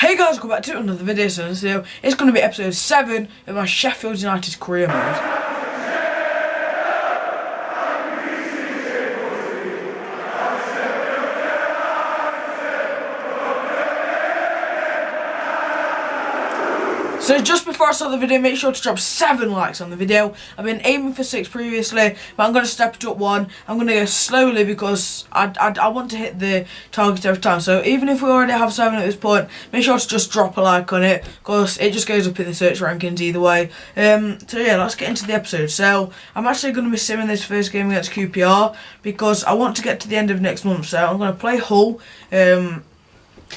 Hey guys, welcome back to another video. So it's going to be episode 7 of my Sheffield United career mode. So just before I start the video, make sure to drop 7 likes on the video. I've been aiming for 6 previously, but I'm going to step it up 1. I'm going to go slowly because I want to hit the target every time. So even if we already have 7 at this point, make sure to just drop a like on it because it just goes up in the search rankings either way. So yeah, let's get into the episode. So I'm actually going to be simming this first game against QPR because I want to get to the end of next month. So I'm going to play Hull.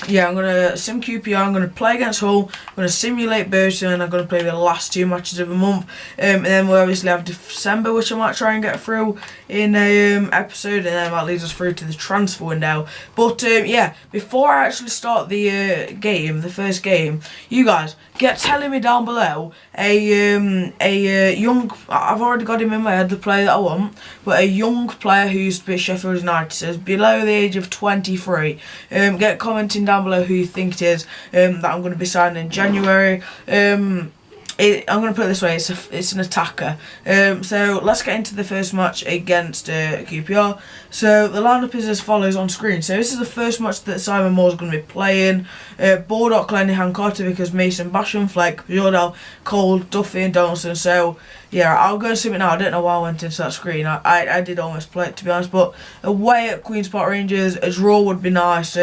Yeah, I'm going to sim QPR, I'm going to play against Hull, I'm going to simulate Burton, and I'm going to play the last 2 matches of the month. And then we'll obviously have December, which I might try and get through in a episode, and then that leads us through to the transfer window. But yeah, before I actually start the game, the first game, you guys get telling me down below a young, I've already got him in my head, the player that I want, but a young player who used to be at Sheffield United, says below the age of 23. Get commenting down below who you think it is that I'm going to be signing in January. I'm going to put it this way, it's an attacker. So let's get into the first match against QPR. So the lineup is as follows on screen. So this is the first match that Simon Moore's going to be playing. Baldock, Lenny, Carter, because Mason, Basham, Fleck, Jordal, Cole, Duffy and Donaldson. So yeah, I'll go and see it now. I don't know why I went into that screen. I did almost play it, to be honest. But away at Queen's Park Rangers, a draw would be nice.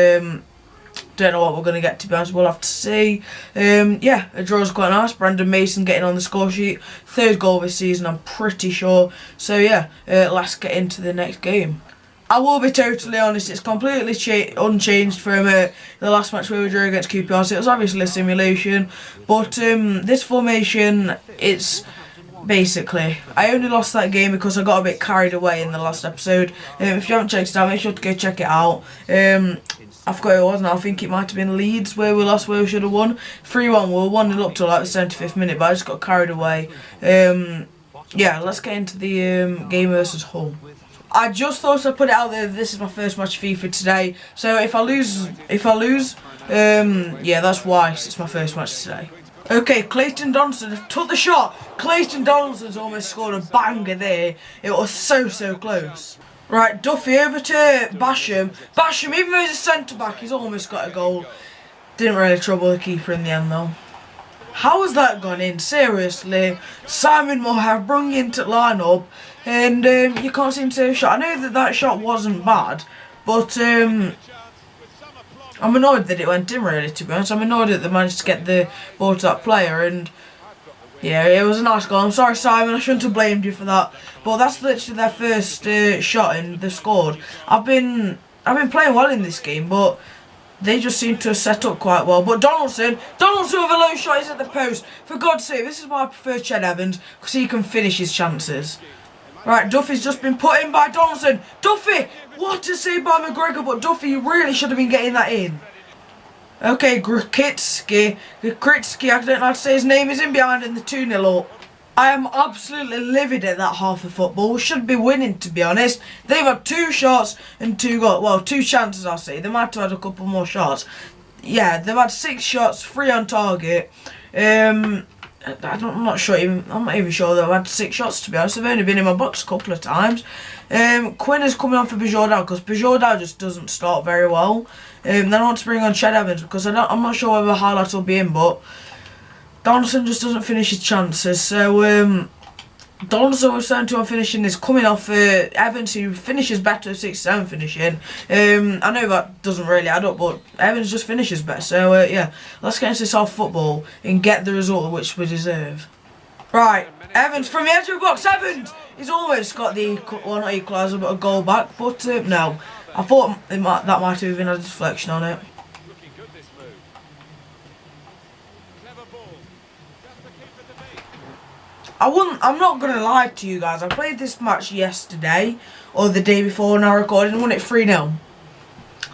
Don't know what we're going to get, to be honest. We'll have to see. Yeah, a draw is quite nice. Brandon Mason getting on the score sheet. 3rd goal this season, I'm pretty sure. So yeah, let's get into the next game. I will be totally honest, it's completely unchanged from the last match we drew against QPR. So it was obviously a simulation. But this formation, it's basically, I only lost that game because I got a bit carried away in the last episode. If you haven't checked it out, make sure to go check it out. I forgot who it was now. I think it might have been Leeds where we lost, where we should have won. 3-1, we were 1-0 up till like the 75th minute, but I just got carried away. Yeah, let's get into the game versus Hull. I just thought I'd put it out there, this is my first match of FIFA today. So if I lose, yeah, that's why it's my first match today. Okay, Clayton Donaldson took the shot. Clayton Donaldson's almost scored a banger there. It was so close. Right, Duffy over to Basham. Basham, even though he's a centre-back, he's almost got a goal. Didn't really trouble the keeper in the end, though. How has that gone in? Seriously, Simon Moore have brung into line-up, and you can't seem to have shot. I know that shot wasn't bad, but I'm annoyed that it went in, really, to be honest. I'm annoyed that they managed to get the ball to that player, and yeah, it was a nice goal. I'm sorry, Simon, I shouldn't have blamed you for that. But that's literally their first shot and they've scored. I've been playing well in this game, but they just seem to have set up quite well. But Donaldson with a low shot is at the post. For God's sake, this is why I prefer Ched Evans, because he can finish his chances. Right, Duffy's just been put in by Donaldson. Duffy! What a save by McGregor, but Duffy really should have been getting that in. Okay, Gritsky, I don't know how to say his name, is in behind in the 2-0 up. I am absolutely livid at that half of football. We should be winning, to be honest. They've had 2 shots and 2 goals. Well, 2 chances, I'll say. They might have had a couple more shots. Yeah, they've had 6 shots, 3 on target. I'm not even sure they've had 6 shots, to be honest. They've only been in my box a couple of times. Quinn is coming on for Bajordal because Bajordal just doesn't start very well. Then I want to bring on Ched Evans because I'm not sure whether highlight will be in, but Donaldson just doesn't finish his chances. So Donaldson was starting to finishing this, coming off Evans, who finishes better at 6-7 finishing. I know that doesn't really add up, but Evans just finishes better. So yeah, let's get into this off football and get the result which we deserve. Right, Evans from the edge of the box. Evans! He's almost got the, well, not equaliser, but a goal back. But no, I thought that might have been a deflection on it. I'm not going to lie to you guys. I played this match yesterday, or the day before, and I recorded and won it 3-0.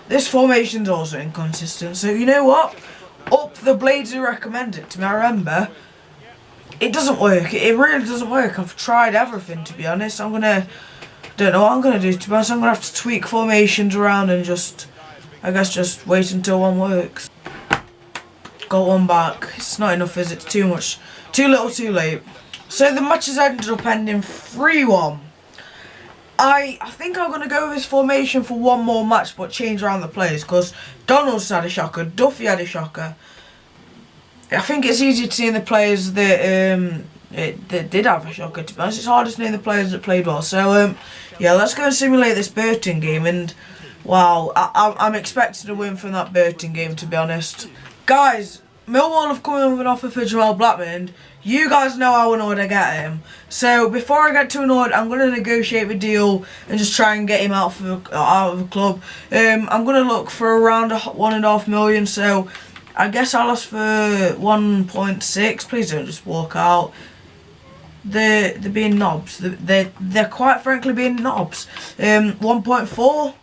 This formation's also inconsistent, so you know what? Up the blades who recommend it to me. I remember it doesn't work. It really doesn't work. I've tried everything, to be honest. Don't know what I'm going to do, to be honest. I'm going to have to tweak formations around and I guess just wait until one works. got one back. It's not enough, is it? It's too much. Too little, too late. So the match has ended up ending 3-1. I think I'm going to go with this formation for one more match, but change around the players, because Donald's had a shocker, Duffy had a shocker. I think it's easier to see the players that that did have a shocker, to be honest. It's harder to name the players that played well. So, yeah, let's go and simulate this Burton game. And, wow, I'm expecting a win from that Burton game, to be honest. Guys, Millwall have come in with an offer for Jamal Blackman. You guys know how annoyed I get at him. So before I get too annoyed, I'm going to negotiate the deal and just try and get him out of the club. I'm going to look for around $1.5 million. So I guess I'll ask for 1.6. Please don't just walk out. They're being knobs. They're quite frankly being knobs. 1.4.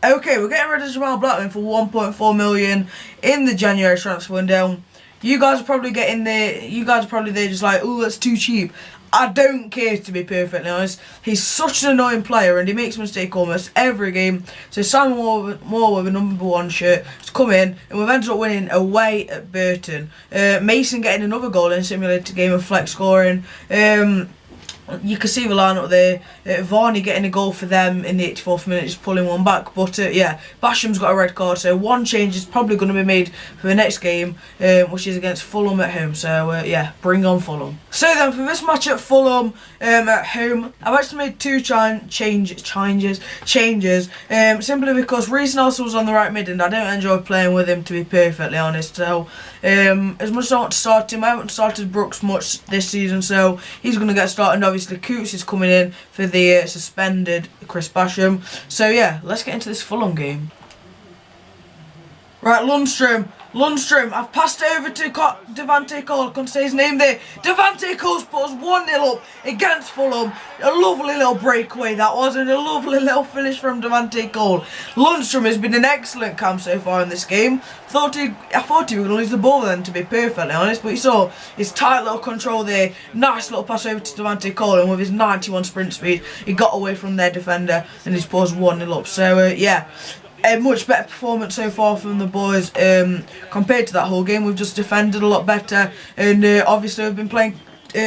Okay, we're getting rid of Jamal Blackman for 1.4 million in the January transfer window. You guys are probably there just like, oh, that's too cheap. I don't care, to be perfectly honest. He's such an annoying player and he makes a mistake almost every game. So Simon Moore with a #1 shirt has come in and we've ended up winning away at Burton. Mason getting another goal in a simulated game of flex scoring. You can see the lineup there. Varney getting a goal for them in the 84th minute, just pulling one back. But yeah, Basham's got a red card, so one change is probably going to be made for the next game, which is against Fulham at home. So yeah, bring on Fulham. So then for this match at Fulham at home, I've actually made two changes, simply because Reece Nelson was on the right mid and I don't enjoy playing with him, to be perfectly honest. So as much as I want to start him, I haven't started Brooks much this season, so he's going to get started. Obviously Coots is coming in for the suspended Chris Basham. So yeah, let's get into this Fulham game. Right, Lundstrom, I've passed it over to Devante Cole. I couldn't say his name there. Devante Cole's put us 1-0 up against Fulham. A lovely little breakaway that was, and a lovely little finish from Devante Cole. Lundstrom has been an excellent cam so far in this game. I thought he was going to lose the ball then, to be perfectly honest, but you saw his tight little control there. Nice little pass over to Devante Cole, and with his 91 sprint speed, he got away from their defender, and he's put us 1-0 up. So yeah. A much better performance so far from the boys compared to that whole game. We've just defended a lot better, and obviously we've been playing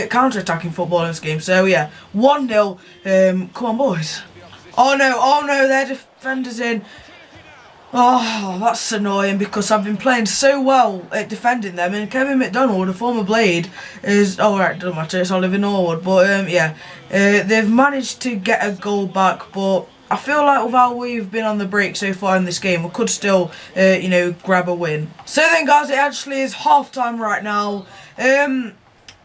counter-attacking football in this game. So yeah, 1-0. Come on, boys. Oh no, their defender's in. Oh, that's annoying because I've been playing so well at defending them, and Kevin McDonald, a former Blade, is... Oh, right, doesn't matter, it's Oliver Norwood. But yeah, they've managed to get a goal back, but I feel like with how we've been on the break so far in this game, we could still, you know, grab a win. So then, guys, it actually is half-time right now.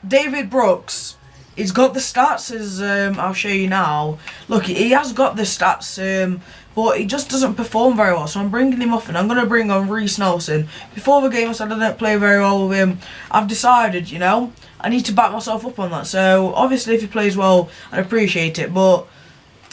David Brooks, he's got the stats, as I'll show you now. Look, he has got the stats, but he just doesn't perform very well. So I'm bringing him off, and I'm going to bring on Reece Nelson. Before the game, I said I don't play very well with him. I've decided, you know, I need to back myself up on that. So, obviously, if he plays well, I'd appreciate it, but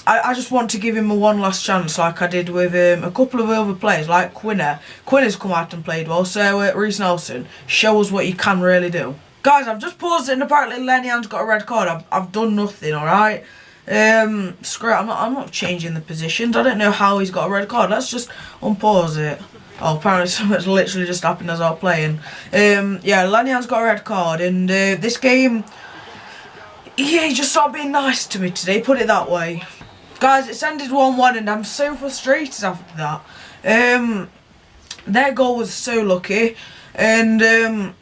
I just want to give him a one last chance, like I did with a couple of other players, like Quinner. Quinner's come out and played well, so Reece Nelson, show us what you can really do. Guys, I've just paused it and apparently Lenian's got a red card. I've done nothing, alright? Screw it, I'm not changing the positions. I don't know how he's got a red card. Let's just unpause it. Oh, apparently something's literally just happened as I was playing. Yeah, Lenian's got a red card, and this game, yeah, he just started being nice to me today, put it that way. Guys, it's ended 1-1 and I'm so frustrated after that. Their goal was so lucky, and the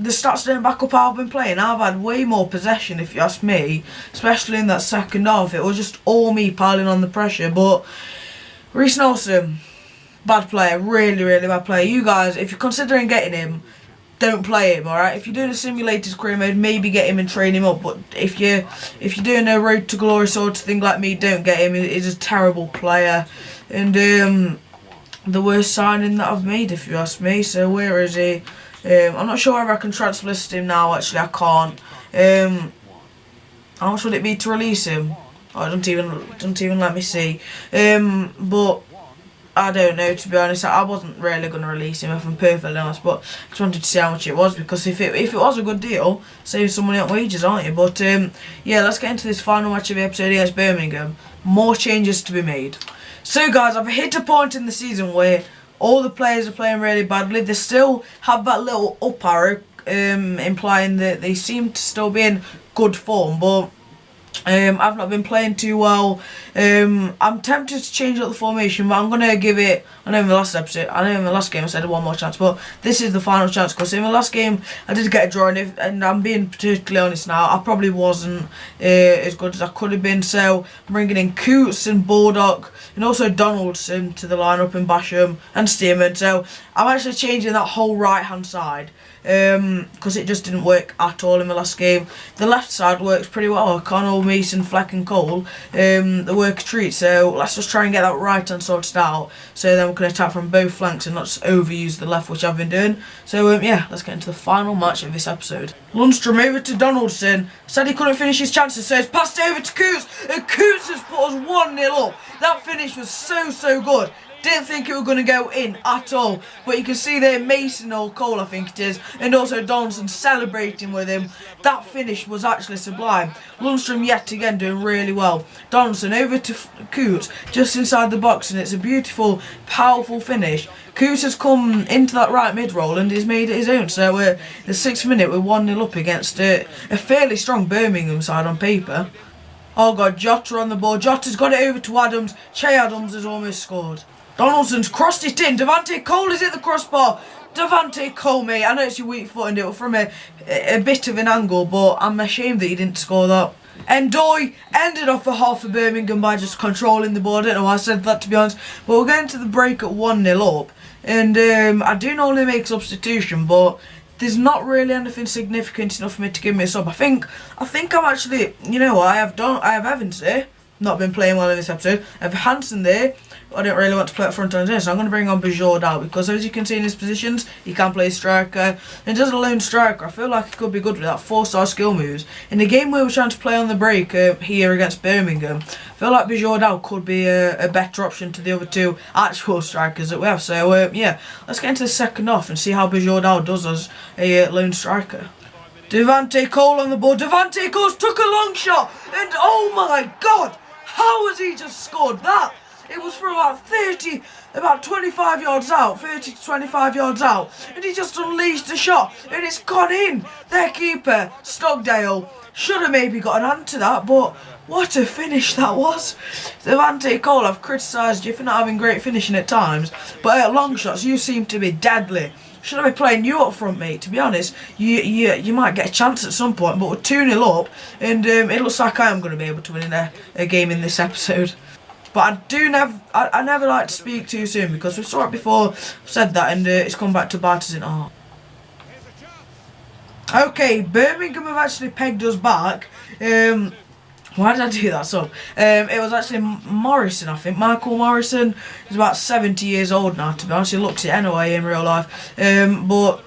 stats don't back up how I've been playing. I've had way more possession, if you ask me, especially in that second half. It was just all me piling on the pressure. But Reece Nelson, bad player, really, really bad player. You guys, if you're considering getting him, don't play him, alright? If you're doing a simulated career mode, maybe get him and train him up. But if you're doing a road to glory sort of thing like me, don't get him. He's a terrible player, and the worst signing that I've made, if you ask me. So where is he? I'm not sure whether I can transfer list him now. Actually, I can't. How much would it be to release him? Oh, it doesn't even let me see. But I don't know, to be honest. I wasn't really going to release him, if I'm perfectly honest, but I just wanted to see how much it was, because if it was a good deal, save some money on wages, aren't you? But yeah, let's get into this final match of the episode against Birmingham. More changes to be made. So guys, I've hit a point in the season where all the players are playing really badly. They still have that little up arrow, implying that they seem to still be in good form, but I've not been playing too well. I'm tempted to change up the formation, but I'm going to give it, I know in the last game I said one more chance, but this is the final chance, because in the last game I did get a draw, and I'm being particularly honest now, I probably wasn't as good as I could have been. So I'm bringing in Coots and Baldock, and also Donaldson to the lineup, and Basham and Stearman. So I'm actually changing that whole right hand side, because it just didn't work at all in the last game. The left side works pretty well. O'Connell, Mason, Fleck and Cole, they work a treat. So let's just try and get that right hand sorted out, so then we can attack from both flanks and not just overuse the left, which I've been doing. So yeah, let's get into the final match of this episode. Lundstrom over to Donaldson. Said he couldn't finish his chances, so it's passed over to Coots, and Coots has put us 1-0 up. That finish was so good. Didn't think it was going to go in at all. But you can see there Mason or Cole, I think it is, and also Donaldson celebrating with him. That finish was actually sublime. Lundstrom yet again doing really well. Donaldson over to Coots, just inside the box, and it's a beautiful, powerful finish. Coots has come into that right mid-roll and he's made it his own. So the 6th minute, we're 1-0 up against a fairly strong Birmingham side on paper. Oh God, Jota on the ball. Jota's got it over to Adams. Che Adams has almost scored. Donaldson's crossed it in. Devante Cole is at the crossbar. Devante Cole, mate. I know it's your weak foot and it was from a bit of an angle, but I'm ashamed that he didn't score that. Ndoye ended off for half of Birmingham by just controlling the ball. I don't know why I said that, to be honest. But we're going to the break at 1-0 up. And I do normally make substitution, but there's not really anything significant enough for me to give me a sub. I think I'm actually, you know what, I have Evans there. Not been playing well in this episode. I have Hansen there. I don't really want to play up front on his, so I'm going to bring on Bajord because, as you can see in his positions, he can play striker. And as a lone striker, I feel like he could be good with that 4-star skill moves. In the game we were trying to play on the break here against Birmingham, I feel like Bajord could be a better option to the other two actual strikers that we have. So yeah, let's get into the second half and see how Bajord does as a lone striker. Devante Cole on the ball. Devante Cole took a long shot, and oh my God, how has he just scored that? It was from about 25 yards out, 30 to 25 yards out, and he just unleashed a shot, and it's gone in. Their keeper, Stockdale, should have maybe got an hand to that, but what a finish that was. Devante Cole, I've criticised you for not having great finishing at times, but at long shots, you seem to be deadly. Should I be playing you up front, mate? To be honest, you might get a chance at some point, but we're 2-0 up, and it looks like I am going to be able to win a game in this episode. But I never like to speak too soon, because we saw it before, I've said that, and it's come back to bite us in heart. Okay, Birmingham have actually pegged us back. Why did I do that sub? It was actually Morrison, I think. Michael Morrison is about 70 years old now, to be honest. He looks it anyway in real life. But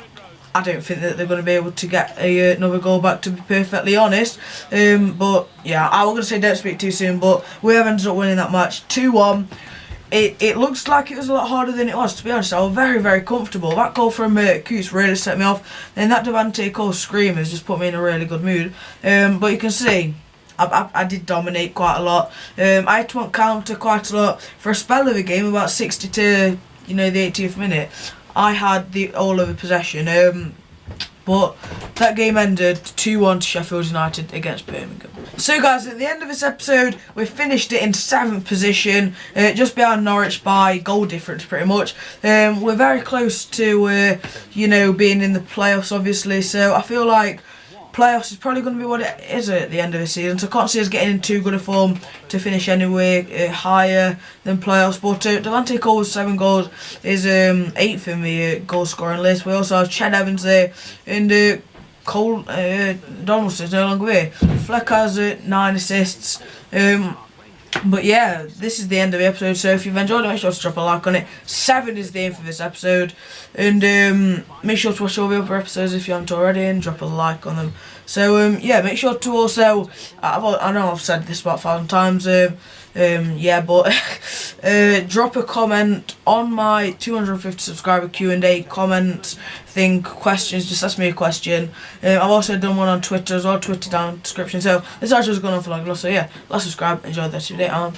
I don't think that they're going to be able to get another goal back, to be perfectly honest. But yeah, I was going to say don't speak too soon, but we have ended up winning that match 2-1. It looks like it was a lot harder than it was, to be honest. I was very comfortable. That goal from Coots really set me off. And that Devante Cole scream has just put me in a really good mood. But you can see I did dominate quite a lot. I had to want counter quite a lot. For a spell of the game, about 60 to the 80th minute, I had all of the possession. But that game ended 2-1 to Sheffield United against Birmingham. So guys, at the end of this episode, we finished it in 7th position, just behind Norwich by goal difference pretty much. We're very close to, being in the playoffs obviously, so I feel like playoffs is probably going to be what it is at the end of the season, so I can't see us getting in too good a form to finish anywhere higher than playoffs. But Devante Cole with 7 goals is 8th in the goal scoring list. We also have Ched Evans there, and Cole Donaldson is no longer there. Fleck has 9 assists. But yeah, this is the end of the episode, so if you've enjoyed it, make sure to drop a like on it. 7 is the aim for this episode, and make sure to watch all the other episodes if you haven't already, and drop a like on them. So yeah, make sure to also, I know I've said this about 1,000 times, yeah, but drop a comment on my 250 subscriber Q&A comment thing, questions, just ask me a question. I've also done one on Twitter as well, Twitter down in the description. So this actually has gone on for long enough, so yeah, let's subscribe, enjoy the rest of your day,